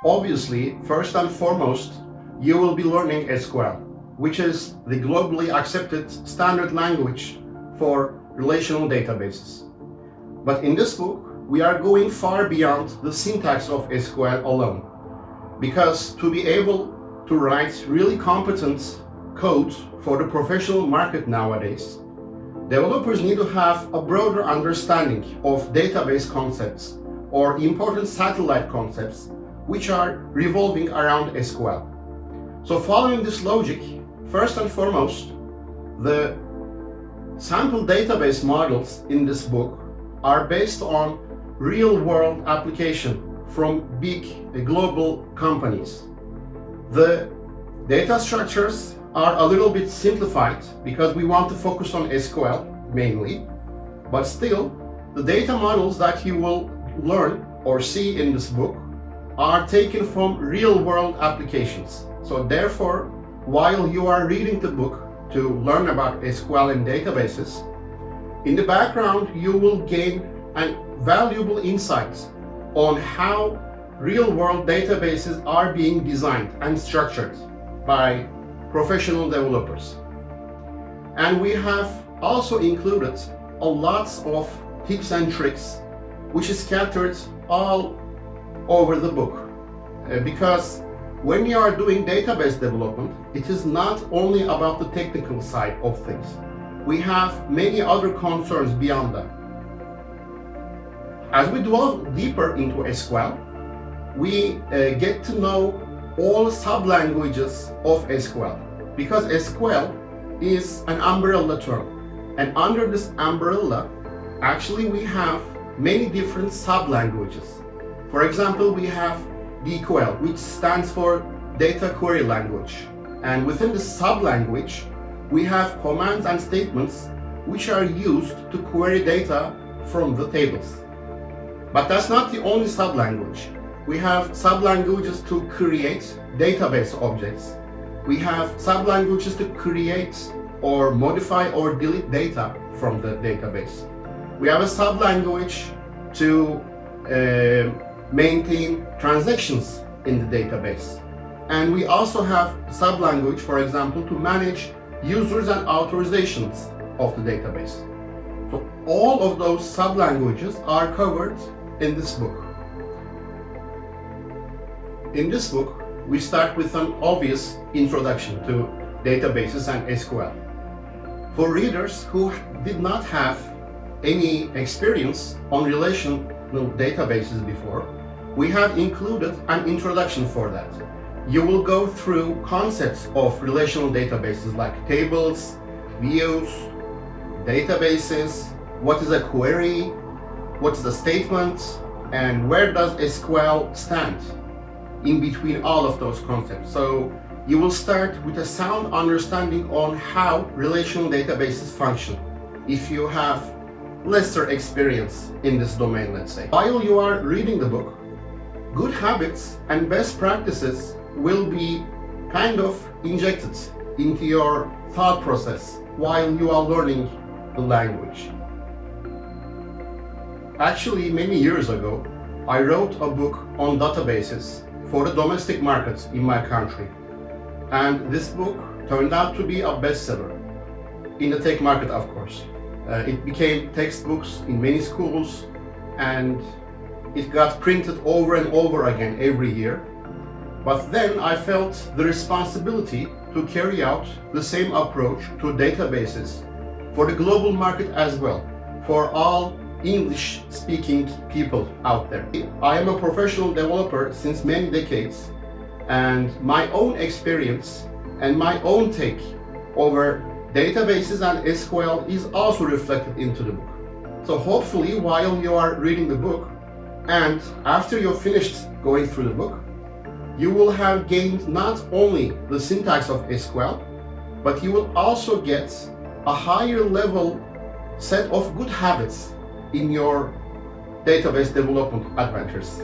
Obviously, first and foremost, you will be learning SQL, which is the globally accepted standard language for relational databases. But in this book, we are going far beyond the syntax of SQL alone, because to be able to write really competent code for the professional market nowadays, developers need to have a broader understanding of database concepts or important satellite concepts which are revolving around SQL. So following this logic, first and foremost, the sample database models in this book are based on real-world application from big global companies. The data structures are a little bit simplified because we want to focus on SQL mainly, but still, the data models that you will learn or see in this book are taken from real-world applications. So therefore, while you are reading the book to learn about SQL and databases, in the background you will gain an valuable insights on how real-world databases are being designed and structured by professional developers. And we have also included a lot of tips and tricks which is scattered all over the book. Because when you are doing database development, it is not only about the technical side of things. We have many other concerns beyond that. As we delve deeper into SQL, we get to know all sub-languages of SQL, because SQL is an umbrella term, and under this umbrella actually we have many different sub-languages. For example, we have DQL, which stands for Data Query Language, and within the sub-language we have commands and statements which are used to query data from the tables. But that's not the only sub-language. We have sub-languages to create database objects. We have sub-languages to create or modify or delete data from the database. We have a sub-language to maintain transactions in the database. And we also have sub-language, for example, to manage users and authorizations of the database. So all of those sub-languages are covered in this book. In this book, we start with an obvious introduction to databases and SQL. For readers who did not have any experience on relational databases before, we have included an introduction for that. You will go through concepts of relational databases like tables, views, databases, what is a query, what's the statement, and where does SQL stand in between all of those concepts. So you will start with a sound understanding on how relational databases function if you have lesser experience in this domain, let's say. While you are reading the book, good habits and best practices will be kind of injected into your thought process while you are learning the language. Actually, many years ago, I wrote a book on databases for the domestic market in my country. And this book turned out to be a bestseller in the tech market, of course. It became textbooks in many schools, and it got printed over and over again every year. But then I felt the responsibility to carry out the same approach to databases for the global market as well, for all English-speaking people out there. I am a professional developer since many decades, and my own experience and my own take over databases and SQL is also reflected into the book. So hopefully, while you are reading the book and after you're finished going through the book, you will have gained not only the syntax of SQL, but you will also get a higher level set of good habits in your database development adventures.